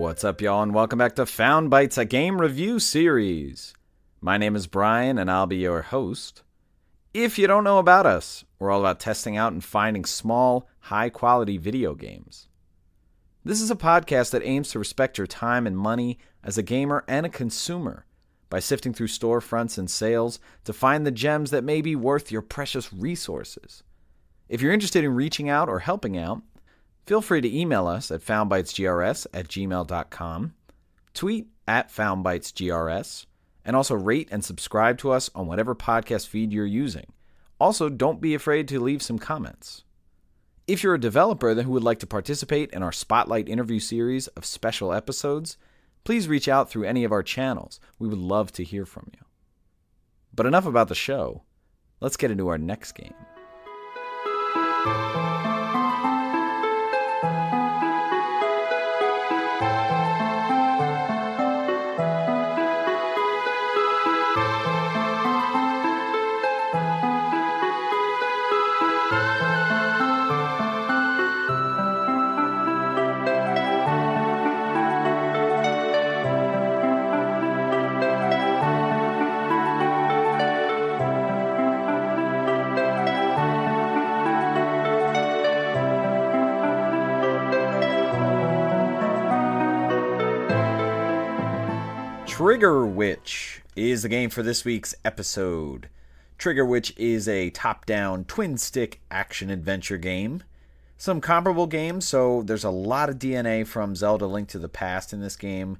What's up, y'all, and welcome back to Found Bytes, a game review series. My name is Brian, and I'll be your host. If you don't know about us, we're all about testing out and finding small, high-quality video games. This is a podcast that aims to respect your time and money as a gamer and a consumer by sifting through storefronts and sales to find the gems that may be worth your precious resources. If you're interested in reaching out or helping out, feel free to email us at foundbytesgrs@gmail.com, tweet at foundbytesgrs, and also rate and subscribe to us on whatever podcast feed you're using. Also, don't be afraid to leave some comments. If you're a developer who would like to participate in our Spotlight interview series of special episodes, please reach out through any of our channels. We would love to hear from you. But enough about the show. Let's get into our next game. Trigger Witch is the game for this week's episode. Trigger Witch is a top-down, twin-stick action-adventure game. Some comparable games, so there's a lot of DNA from Zelda Link to the Past in this game.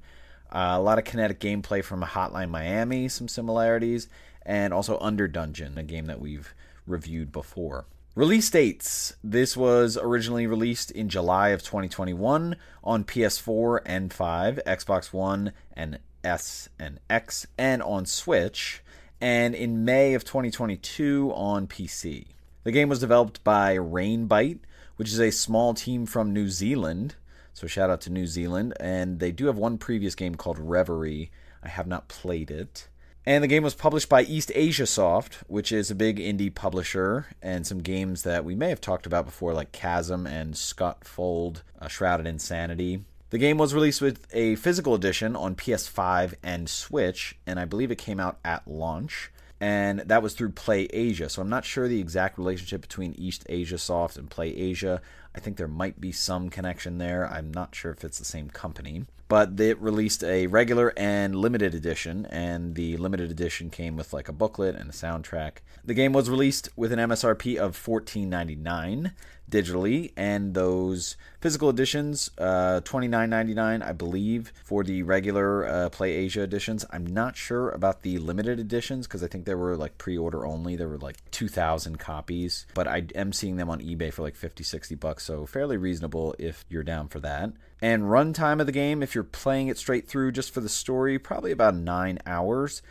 A lot of kinetic gameplay from Hotline Miami, some similarities, and also Under Dungeon, a game that we've reviewed before. Release dates. This was originally released in July of 2021 on PS4 and 5, Xbox One and S and X, and on Switch, and in May of 2022 on PC. The game was developed by Rainbyte, which is a small team from New Zealand, so shout out to New Zealand, and they do have one previous game called Reverie. I have not played it. And the game was published by East Asia Soft, which is a big indie publisher, and some games that we may have talked about before, like Chasm and Scotfold, Shrouded Insanity. The game was released with a physical edition on PS5 and Switch, and I believe it came out at launch, and that was through Play Asia, so I'm not sure the exact relationship between East Asia Soft and Play Asia. I think there might be some connection there. I'm not sure if it's the same company. But it released a regular and limited edition, and the limited edition came with like a booklet and a soundtrack. The game was released with an MSRP of $14.99 digitally, and those physical editions, $29.99, I believe, for the regular Play Asia editions. I'm not sure about the limited editions, because I think they were like pre-order only. There were like 2,000 copies, but I am seeing them on eBay for like $50-$60, so fairly reasonable if you're down for that. And runtime of the game, if you're playing it straight through just for the story, probably about 9 hours.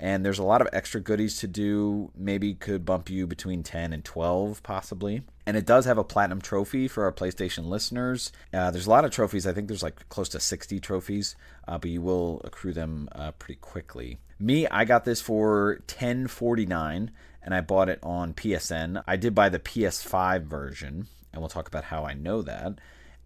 And there's a lot of extra goodies to do. Maybe could bump you between 10 and 12, possibly. And it does have a platinum trophy for our PlayStation listeners. There's a lot of trophies. I think there's like close to 60 trophies, but you will accrue them pretty quickly. Me, I got this for $10.49, and I bought it on PSN. I did buy the PS5 version, and we'll talk about how I know that.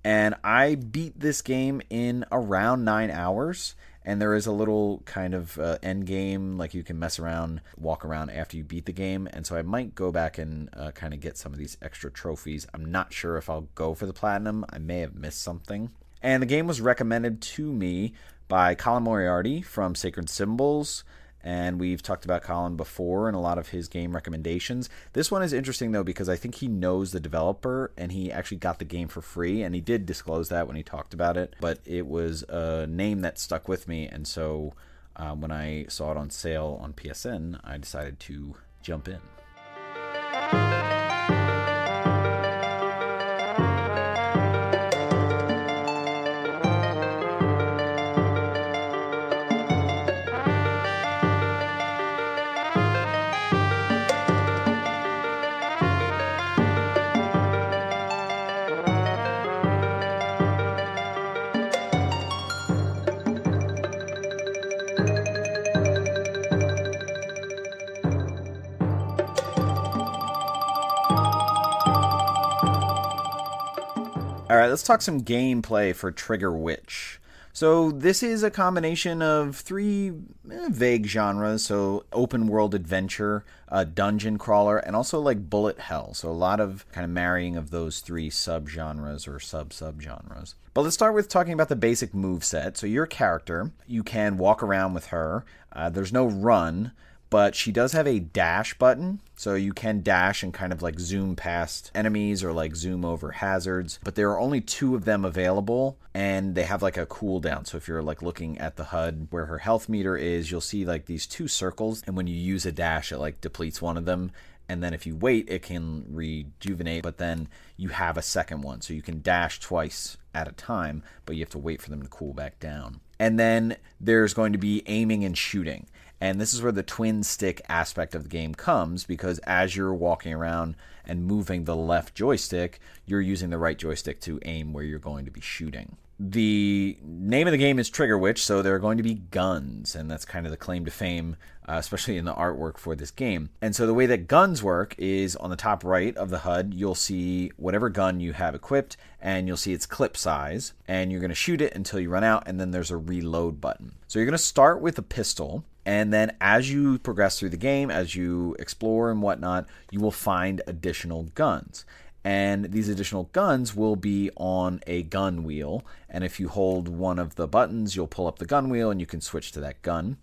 And I beat this game in around 9 hours. And there is a little kind of end game, like you can mess around, walk around after you beat the game. And so I might go back and kind of get some of these extra trophies. I'm not sure if I'll go for the platinum. I may have missed something. And the game was recommended to me by Colin Moriarty from Sacred Symbols. And we've talked about Colin before and a lot of his game recommendations. This one is interesting, though, because I think he knows the developer, and he actually got the game for free. And he did disclose that when he talked about it. But it was a name that stuck with me. And so when I saw it on sale on PSN, I decided to jump in. All right, let's talk some gameplay for Trigger Witch. So this is a combination of three vague genres. So open world adventure, dungeon crawler, and also like bullet hell. So a lot of kind of marrying of those three subgenres or sub-subgenres. But let's start with talking about the basic move set. So your character, you can walk around with her. There's no run, but she does have a dash button, so you can dash and kind of like zoom past enemies or like zoom over hazards, but there are only 2 of them available, and they have like a cooldown. So if you're like looking at the HUD where her health meter is, you'll see like these 2 circles, and when you use a dash, it like depletes one of them, and then if you wait, it can rejuvenate, but then you have a second one, so you can dash twice at a time, but you have to wait for them to cool back down. And then there's going to be aiming and shooting. And this is where the twin stick aspect of the game comes, because as you're walking around and moving the left joystick, you're using the right joystick to aim where you're going to be shooting. The name of the game is Trigger Witch, so there are going to be guns, and that's kind of the claim to fame, especially in the artwork for this game. And so the way that guns work is on the top right of the HUD, you'll see whatever gun you have equipped, and you'll see its clip size, and you're going to shoot it until you run out, and then there's a reload button. So you're going to start with a pistol, and then as you progress through the game, as you explore and whatnot, you will find additional guns. And these additional guns will be on a gun wheel. And if you hold one of the buttons, you'll pull up the gun wheel and you can switch to that gun.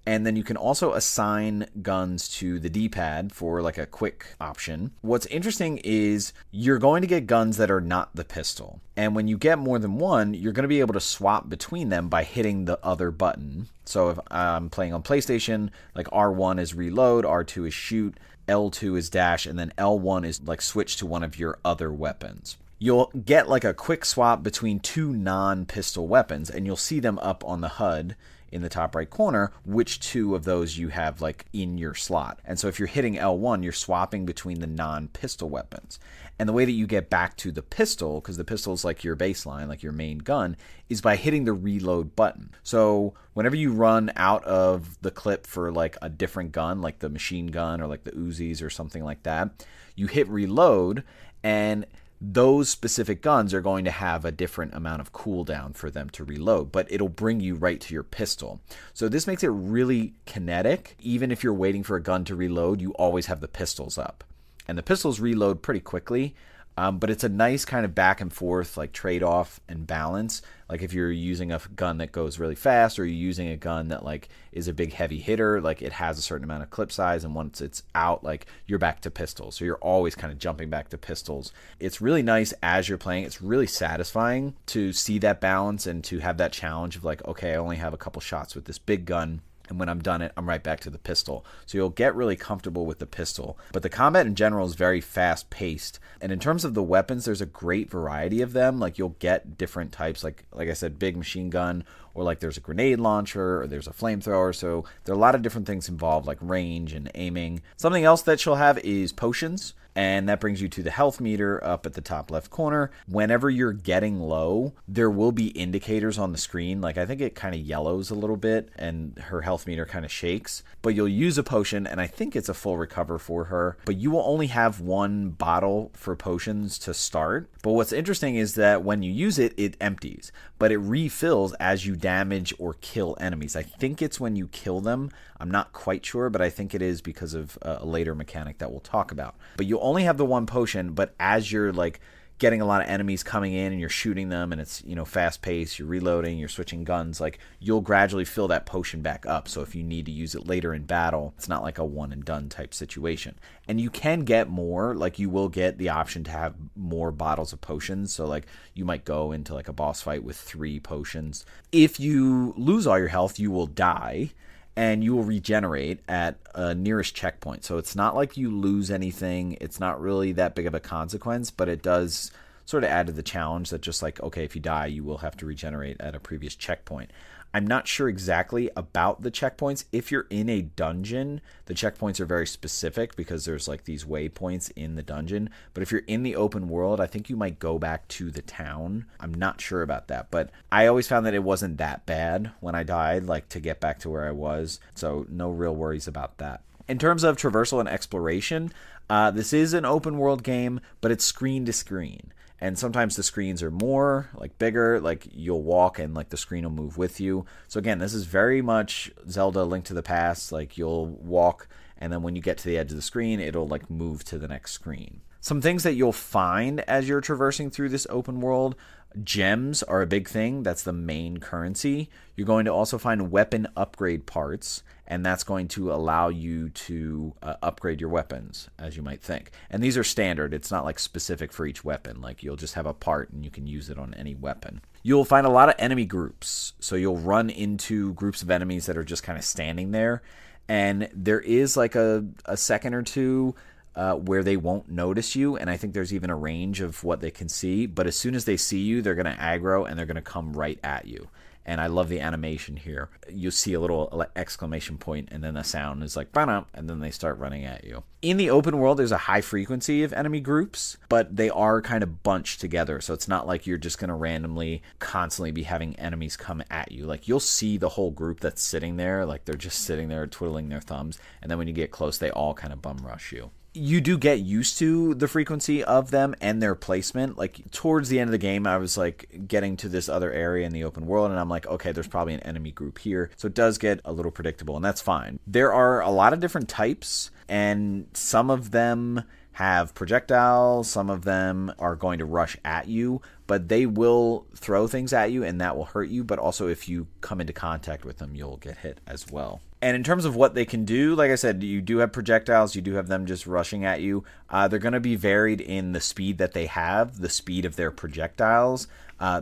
And then you can also assign guns to the D-pad for like a quick option. What's interesting is you're going to get guns that are not the pistol. And when you get more than one, you're going to be able to swap between them by hitting the other button. So if I'm playing on PlayStation, like R1 is reload, R2 is shoot, L2 is dash, and then L1 is like switch to one of your other weapons. You'll get like a quick swap between 2 non-pistol weapons, and you'll see them up on the HUD in the top right corner, which 2 of those you have like in your slot. And so if you're hitting L1, you're swapping between the non-pistol weapons. And the way that you get back to the pistol, because the pistol is like your baseline, like your main gun, is by hitting the reload button. So whenever you run out of the clip for like a different gun, like the machine gun or like the Uzis or something like that, you hit reload, and those specific guns are going to have a different amount of cooldown for them to reload, but it'll bring you right to your pistol. So this makes it really kinetic. Even if you're waiting for a gun to reload, you always have the pistols up. And the pistols reload pretty quickly, but it's a nice kind of back and forth like trade-off and balance. Like if you're using a gun that goes really fast, or you're using a gun that like is a big heavy hitter, like it has a certain amount of clip size, and once it's out, like you're back to pistols. So you're always kind of jumping back to pistols. It's really nice as you're playing. It's really satisfying to see that balance and to have that challenge of like, okay, I only have a couple shots with this big gun, and when I'm done it, I'm right back to the pistol. So you'll get really comfortable with the pistol. But the combat in general is very fast-paced. And in terms of the weapons, there's a great variety of them. Like you'll get different types, like I said, big machine gun, or like there's a grenade launcher, or there's a flamethrower. So there are a lot of different things involved, like range and aiming. Something else that she'll have is potions. And that brings you to the health meter up at the top left corner. Whenever you're getting low, there will be indicators on the screen. Like I think it kind of yellows a little bit and her health meter kind of shakes. But you'll use a potion, and I think it's a full recover for her. But you will only have 1 bottle for potions to start. But what's interesting is that when you use it, it empties. But it refills as you damage or kill enemies. I think it's when you kill them. I'm not quite sure, but I think it is because of a later mechanic that we'll talk about. But you'll only have the 1 potion, but as you're like getting a lot of enemies coming in and you're shooting them, and it's, you know, fast paced, you're reloading, you're switching guns, like you'll gradually fill that potion back up. So if you need to use it later in battle, it's not like a one and done type situation. And you can get more, like you will get the option to have more bottles of potions. So like you might go into like a boss fight with 3 potions. If you lose all your health, you will die, and you will regenerate at a nearest checkpoint. So it's not like you lose anything. It's not really that big of a consequence, but it does sort of add to the challenge that just like, okay, if you die, you will have to regenerate at a previous checkpoint. I'm not sure exactly about the checkpoints. If you're in a dungeon, the checkpoints are very specific because there's like these waypoints in the dungeon. But if you're in the open world, I think you might go back to the town. I'm not sure about that, but I always found that it wasn't that bad when I died, like to get back to where I was. So no real worries about that. In terms of traversal and exploration, this is an open world game, but it's screen to screen. And sometimes the screens are more like bigger, like you'll walk and like the screen will move with you. So again, this is very much Zelda Link to the Past. Like you'll walk, and then when you get to the edge of the screen, it'll like move to the next screen. Some things that you'll find as you're traversing through this open world: gems are a big thing. That's the main currency. You're going to also find weapon upgrade parts, and that's going to allow you to upgrade your weapons, as you might think. And these are standard. It's not like specific for each weapon. Like you'll just have a part and you can use it on any weapon. You'll find a lot of enemy groups. So you'll run into groups of enemies that are just kind of standing there. And there is like a second or two where they won't notice you, and I think there's even a range of what they can see. But as soon as they see you, they're going to aggro and they're going to come right at you. And I love the animation here. You'll see a little exclamation point, and then the sound is like, "Bam," and then they start running at you. In the open world, there's a high frequency of enemy groups, but they are kind of bunched together. So it's not like you're just going to randomly constantly be having enemies come at you. Like you'll see the whole group that's sitting there, like they're just sitting there twiddling their thumbs. And then when you get close, they all kind of bum rush you. You do get used to the frequency of them and their placement. Like towards the end of the game, I was like getting to this other area in the open world, and I'm like, okay, there's probably an enemy group here. So it does get a little predictable, and that's fine. There are a lot of different types, and some of them have projectiles, some of them are going to rush at you, but they will throw things at you and that will hurt you. But also if you come into contact with them, you'll get hit as well. And in terms of what they can do, like I said, you do have projectiles, you do have them just rushing at you. They're going to be varied in the speed that they have, the speed of their projectiles,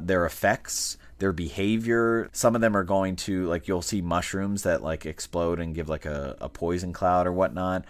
their effects, their behavior. Some of them are going to, like, you'll see mushrooms that like explode and give like a poison cloud or whatnot.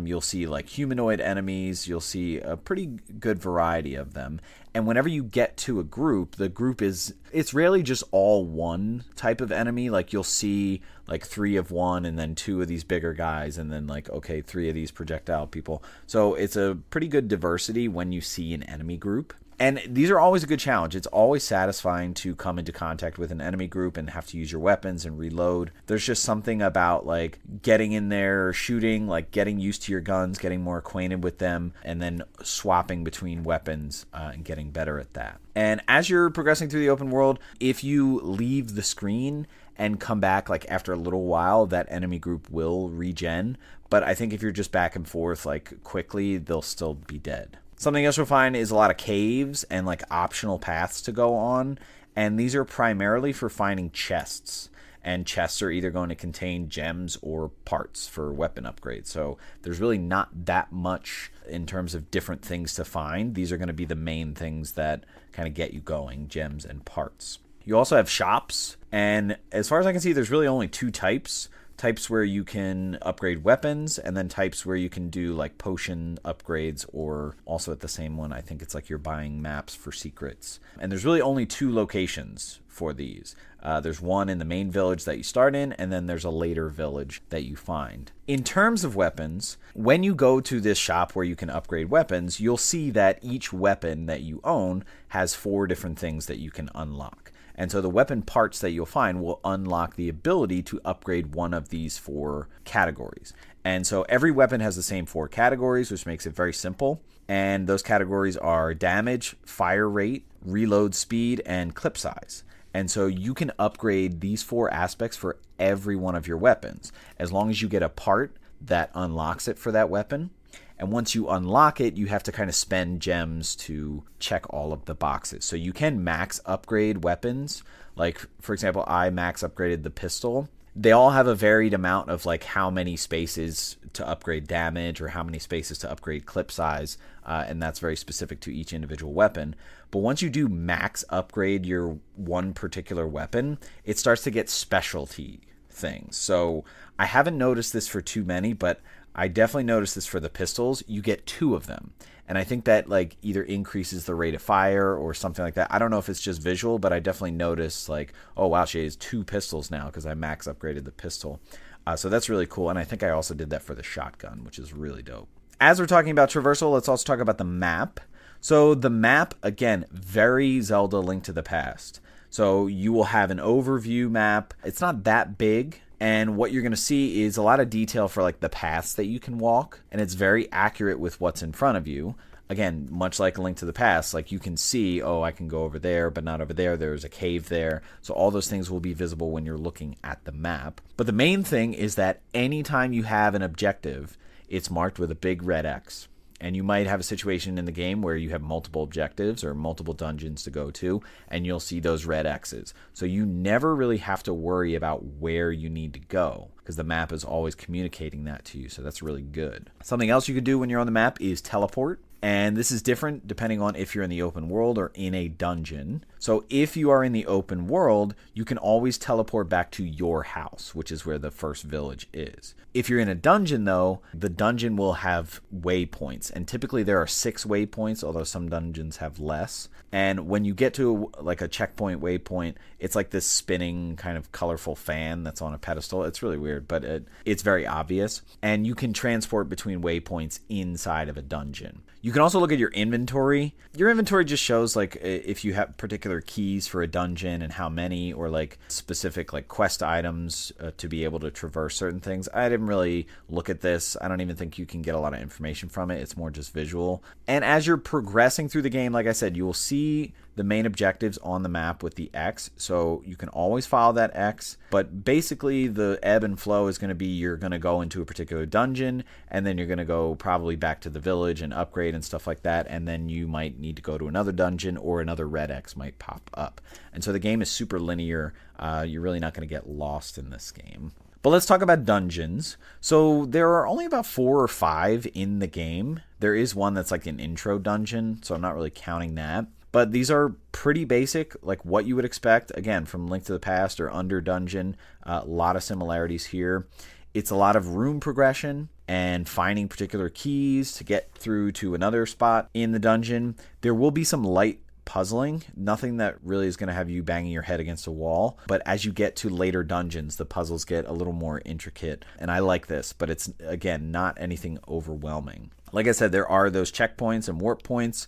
You'll see like humanoid enemies. You'll see a pretty good variety of them. And whenever you get to a group, the group it's rarely just all one type of enemy. Like you'll see like 3 of one and then 2 of these bigger guys and then like, okay, 3 of these projectile people. So it's a pretty good diversity when you see an enemy group. And these are always a good challenge. It's always satisfying to come into contact with an enemy group and have to use your weapons and reload. There's just something about like getting in there, shooting, like getting used to your guns, getting more acquainted with them, and then swapping between weapons and getting better at that. And as you're progressing through the open world, if you leave the screen and come back like after a little while, that enemy group will regen. But I think if you're just back and forth like quickly, they'll still be dead. Something else you'll find is a lot of caves and like optional paths to go on. And these are primarily for finding chests. And chests are either going to contain gems or parts for weapon upgrades. So there's really not that much in terms of different things to find. These are going to be the main things that kind of get you going, gems and parts. You also have shops. And as far as I can see, there's really only 2 types. Types where you can upgrade weapons, and then types where you can do like potion upgrades, or also at the same one, I think it's like you're buying maps for secrets. And there's really only 2 locations for these. There's one in the main village that you start in, and then there's a later village that you find. In terms of weapons, when you go to this shop where you can upgrade weapons, you'll see that each weapon that you own has 4 different things that you can unlock. And so the weapon parts that you'll find will unlock the ability to upgrade one of these 4 categories. And so every weapon has the same 4 categories, which makes it very simple. And those categories are damage, fire rate, reload speed, and clip size. And so you can upgrade these 4 aspects for every one of your weapons, as long as you get a part that unlocks it for that weapon. And once you unlock it, you have to kind of spend gems to check all of the boxes. So you can max upgrade weapons. Like, for example, I max upgraded the pistol. They all have a varied amount of like how many spaces to upgrade damage or how many spaces to upgrade clip size. And that's very specific to each individual weapon. But once you do max upgrade your one particular weapon, it starts to get specialty things. So I haven't noticed this for too many, but I definitely noticed this for the pistols. You get 2 of them. And I think that like either increases the rate of fire or something like that. I don't know if it's just visual, but I definitely noticed like, oh wow, she has 2 pistols now because I max upgraded the pistol. So that's really cool. And I think I also did that for the shotgun, which is really dope. As we're talking about traversal, let's also talk about the map. So the map, again, very Zelda Link to the Past. So you will have an overview map. It's not that big. And what you're going to see is a lot of detail for like the paths that you can walk. And it's very accurate with what's in front of you. again, much like A Link to the Past, like you can see, oh, I can go over there, but not over there. There's a cave there. So all those things will be visible when you're looking at the map. But the main thing is that anytime you have an objective, it's marked with a big red X. And you might have a situation in the game where you have multiple objectives or multiple dungeons to go to, and you'll see those red X's. So you never really have to worry about where you need to go, because the map is always communicating that to you. So that's really good. Something else you could do when you're on the map is teleport. And this is different depending on if you're in the open world or in a dungeon. So if you are in the open world, you can always teleport back to your house, which is where the first village is. If you're in a dungeon, though, the dungeon will have waypoints. And typically there are 6 waypoints, although some dungeons have less. And when you get to like a checkpoint waypoint, it's like this spinning kind of colorful fan that's on a pedestal. It's really weird, but it's very obvious. And you can transport between waypoints inside of a dungeon. You can also look at your inventory. Your inventory just shows like if you have particular keys for a dungeon and how many, or like specific like quest items to be able to traverse certain things. I didn't really look at this. I don't even think you can get a lot of information from it. It's more just visual. And as you're progressing through the game, like I said, you will see the main objectives on the map with the X, so you can always follow that X, but basically the ebb and flow is going to be you're going to go into a particular dungeon, and then you're going to go probably back to the village and upgrade and stuff like that, and then you might need to go to another dungeon, or another red X might pop up. And so the game is super linear. You're really not going to get lost in this game. But let's talk about dungeons. So there are only about 4 or 5 in the game. There is one that's like an intro dungeon, so I'm not really counting that. But these are pretty basic, like what you would expect, again, from Link to the Past or Under Dungeon. A lot of similarities here. It's a lot of room progression and finding particular keys to get through to another spot in the dungeon. There will be some light puzzling, nothing that really is going to have you banging your head against a wall. But as you get to later dungeons, the puzzles get a little more intricate. And I like this, but it's, again, not anything overwhelming. Like I said, there are those checkpoints and warp points.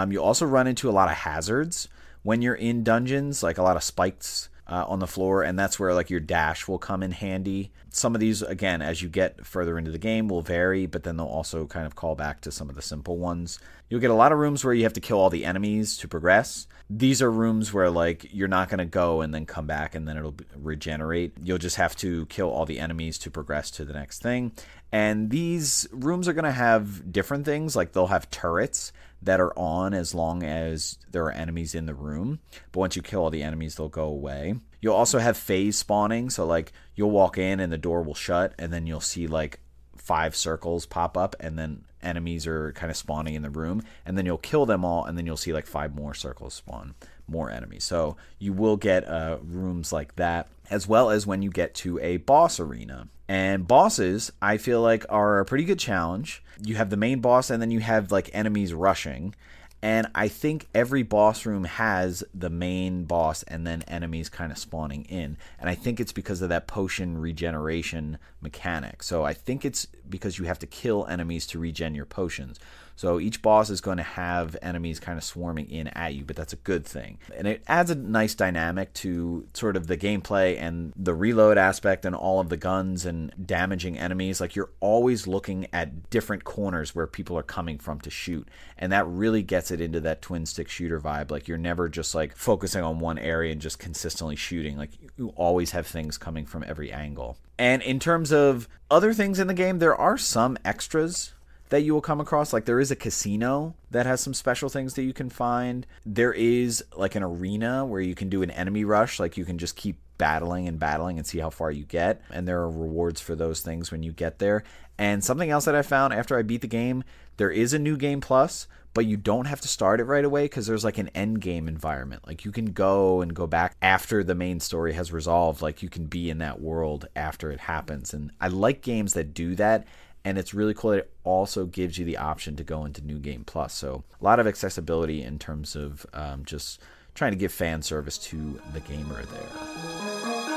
You also run into a lot of hazards when you're in dungeons, like a lot of spikes on the floor, and that's where like your dash will come in handy. Some of these, again, as you get further into the game, will vary, but then they'll also kind of call back to some of the simple ones. You'll get a lot of rooms where you have to kill all the enemies to progress. These are rooms where like you're not going to go and then come back and then it'll regenerate. You'll just have to kill all the enemies to progress to the next thing. And these rooms are going to have different things, like they'll have turrets that are on as long as there are enemies in the room. But once you kill all the enemies, they'll go away. You'll also have phase spawning. So like you'll walk in and the door will shut, and then you'll see like 5 circles pop up, and then enemies are kind of spawning in the room, and then you'll kill them all, and then you'll see like 5 more circles spawn, more enemies. So you will get rooms like that, as well as when you get to a boss arena. And bosses, I feel like, are a pretty good challenge. You have the main boss, and then you have like enemies rushing. And I think every boss room has the main boss and then enemies kind of spawning in. And I think it's because of that potion regeneration mechanic. So I think it's because you have to kill enemies to regen your potions. So each boss is going to have enemies kind of swarming in at you, but that's a good thing. And it adds a nice dynamic to sort of the gameplay and the reload aspect and all of the guns and damaging enemies. Like you're always looking at different corners where people are coming from to shoot. And that really gets it into that twin stick shooter vibe. Like you're never just like focusing on one area and just consistently shooting. Like you always have things coming from every angle. And in terms of other things in the game, there are some extras that you will come across. Like there is a casino that has some special things that you can find. There is like an arena where you can do an enemy rush. Like you can just keep battling and see how far you get. And there are rewards for those things when you get there. And something else that I found after I beat the game, there is a new game plus, but you don't have to start it right away because there's like an end game environment. Like you can go back after the main story has resolved. Like you can be in that world after it happens. And I like games that do that. And it's really cool that it also gives you the option to go into New Game Plus. So a lot of accessibility in terms of just trying to give fan service to the gamer there.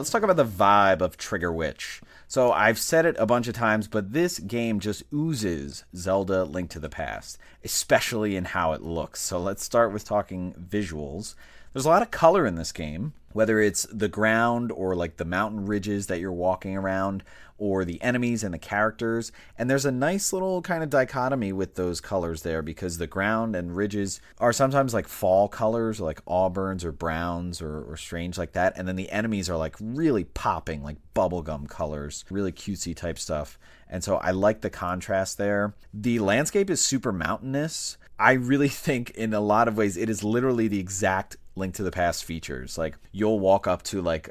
let's talk about the vibe of Trigger Witch. So I've said it a bunch of times, but this game just oozes Zelda Link to the Past, especially in how it looks. So let's start with talking visuals. There's a lot of color in this game, whether it's the ground or like the mountain ridges that you're walking around, or the enemies and the characters. And there's a nice little kind of dichotomy with those colors there, because the ground and ridges are sometimes like fall colors, or like auburns or browns or strange like that. And then the enemies are like really popping, like bubblegum colors, really cutesy type stuff. And so I like the contrast there. The landscape is super mountainous. I really think in a lot of ways it is literally the exact Link to the Past features. Like, you'll walk up to like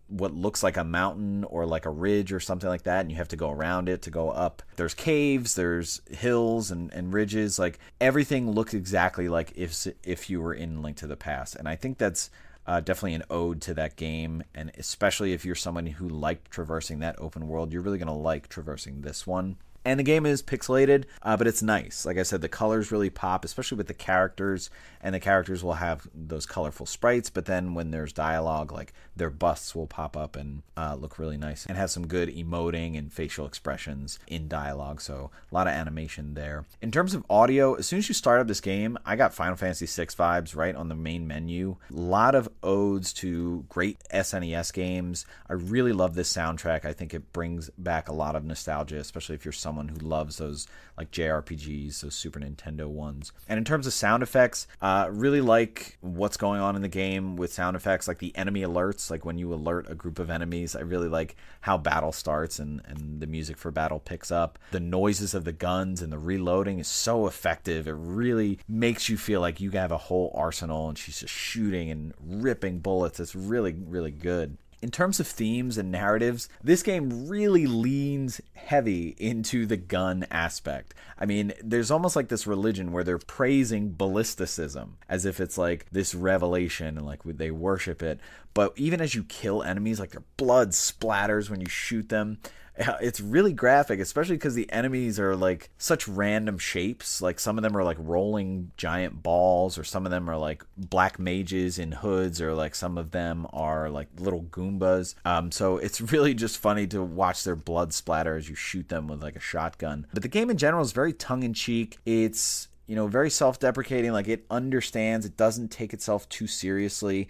what looks like a mountain or like a ridge or something like that, and you have to go around it to go up. There's caves, there's hills and ridges. Like, everything looks exactly like if you were in Link to the Past. And I think that's definitely an ode to that game, and especially if you're someone who liked traversing that open world, you're really going to like traversing this one. And the game is pixelated, but it's nice. Like I said, the colors really pop, especially with the characters. And the characters will have those colorful sprites, but then when there's dialogue, like their busts will pop up and look really nice. And have some good emoting and facial expressions in dialogue, so a lot of animation there. In terms of audio, as soon as you start up this game, I got Final Fantasy VI vibes right on the main menu. A lot of odes to great SNES games. I really love this soundtrack. I think it brings back a lot of nostalgia, especially if you're someone who loves those like JRPGs, those Super Nintendo ones. And in terms of sound effects, really like what's going on in the game with sound effects, like the enemy alerts, like when you alert a group of enemies. I really like how battle starts and the music for battle picks up. The noises of the guns and the reloading is so effective. It really makes you feel like you have a whole arsenal and she's just shooting and ripping bullets. It's really, really good. In terms of themes and narratives, this game really leans heavy into the gun aspect. I mean, there's almost like this religion where they're praising ballisticism as if it's like this revelation and like they worship it. But even as you kill enemies, like their blood splatters when you shoot them. It's really graphic, especially because the enemies are like such random shapes. Like, some of them are like rolling giant balls, or some of them are like black mages in hoods, or like some of them are like little Goombas. So it's really just funny to watch their blood splatter as you shoot them with like a shotgun. But the game in general is very tongue-in-cheek. It's, you know, very self-deprecating. Like, it understands, it doesn't take itself too seriously,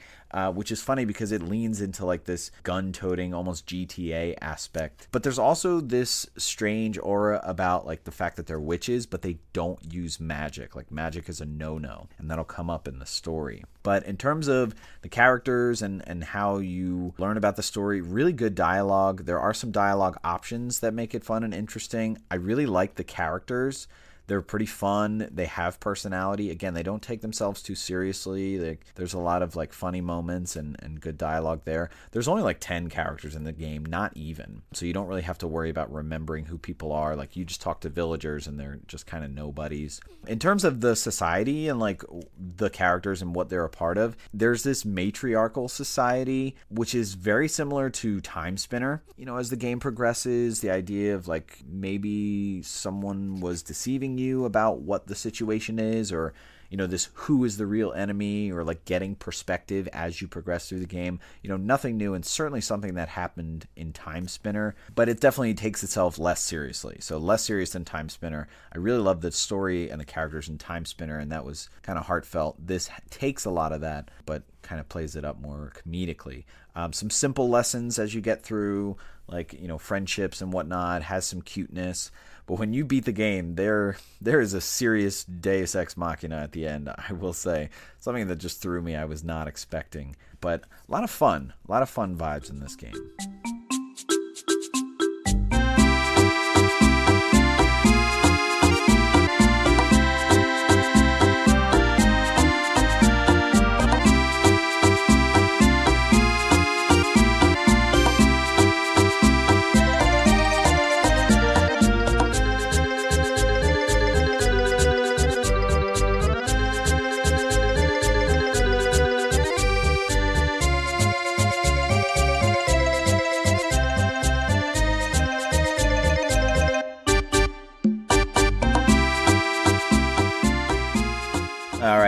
which is funny because it leans into like this gun-toting, almost GTA aspect. But there's also this strange aura about like the fact that they're witches, but they don't use magic. Like, magic is a no-no, and that'll come up in the story. But in terms of the characters and how you learn about the story, really good dialogue. There are some dialogue options that make it fun and interesting. I really like the characters. They're pretty fun. They have personality. Again, they don't take themselves too seriously. There's a lot of like funny moments and good dialogue there. There's only like 10 characters in the game, not even. So you don't really have to worry about remembering who people are. Like, you just talk to villagers and they're just kind of nobodies. In terms of the society and like the characters and what they're a part of, there's this matriarchal society, which is very similar to Time Spinner. You know, as the game progresses, the idea of like maybe someone was deceiving you about what the situation is, or, you know, this who is the real enemy, or like getting perspective as you progress through the game. You know, nothing new, and certainly something that happened in Time Spinner, but it definitely takes itself less seriously. So less serious than Time Spinner. I really love the story and the characters in Time Spinner, and that was kind of heartfelt. This takes a lot of that, but kind of plays it up more comedically. Some simple lessons as you get through, like, you know, friendships and whatnot, has some cuteness. But when you beat the game, there is a serious Deus Ex Machina at the end, I will say. Something that just threw me, I was not expecting. But a lot of fun vibes in this game.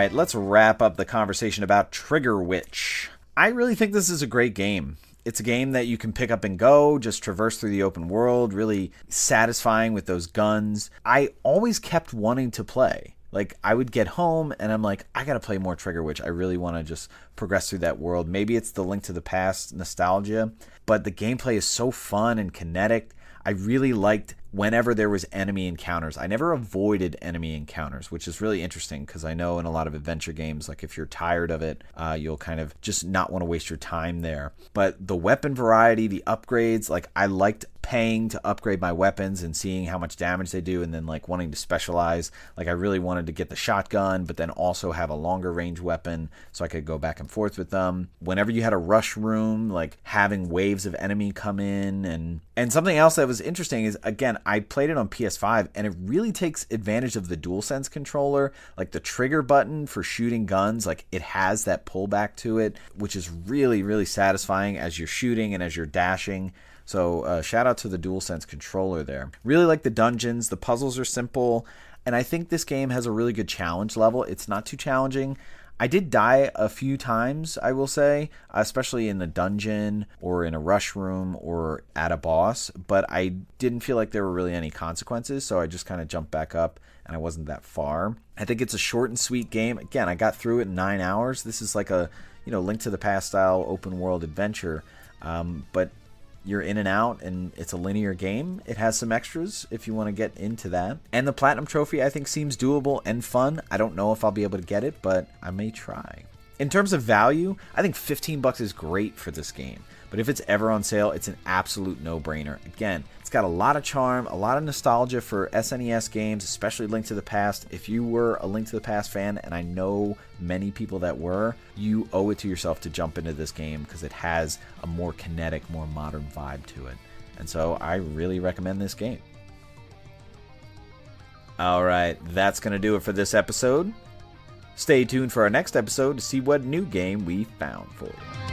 Let's wrap up the conversation about Trigger Witch. I really think this is a great game. It's a game that you can pick up and go, just traverse through the open world, really satisfying with those guns. I always kept wanting to play. Like, I would get home and I'm like, I gotta play more Trigger Witch. I really want to just progress through that world. Maybe it's the Link to the Past nostalgia, but the gameplay is so fun and kinetic. I really liked whenever there was enemy encounters. I never avoided enemy encounters, which is really interesting because I know in a lot of adventure games, like if you're tired of it, you'll kind of just not want to waste your time there. But the weapon variety, the upgrades, like I liked paying to upgrade my weapons and seeing how much damage they do and then like wanting to specialize. Like I really wanted to get the shotgun, but then also have a longer range weapon so I could go back and forth with them. Whenever you had a rush room, like having waves of enemy come in. And something else that was interesting is, again, I played it on PS5 and it really takes advantage of the DualSense controller. Like the trigger button for shooting guns, like it has that pullback to it, which is really, really satisfying as you're shooting and as you're dashing. So shout out to the DualSense controller there. Really like the dungeons. The puzzles are simple. And I think this game has a really good challenge level. It's not too challenging. I did die a few times, I will say, especially in the dungeon or in a rush room or at a boss, but I didn't feel like there were really any consequences, so I just kind of jumped back up and I wasn't that far. I think it's a short and sweet game. Again, I got through it in 9 hours. This is like a, Link to the Past style open world adventure, but you're in and out, and it's a linear game. It has some extras if you want to get into that. And the Platinum Trophy, I think, seems doable and fun. I don't know if I'll be able to get it, but I may try. In terms of value, I think $15 is great for this game. But if it's ever on sale, it's an absolute no-brainer. Again, it's got a lot of charm, a lot of nostalgia for SNES games, especially Link to the Past. If you were a Link to the Past fan, and I know many people that were, you owe it to yourself to jump into this game because it has a more kinetic, more modern vibe to it. And so I really recommend this game. Alright, that's going to do it for this episode. Stay tuned for our next episode to see what new game we found for you.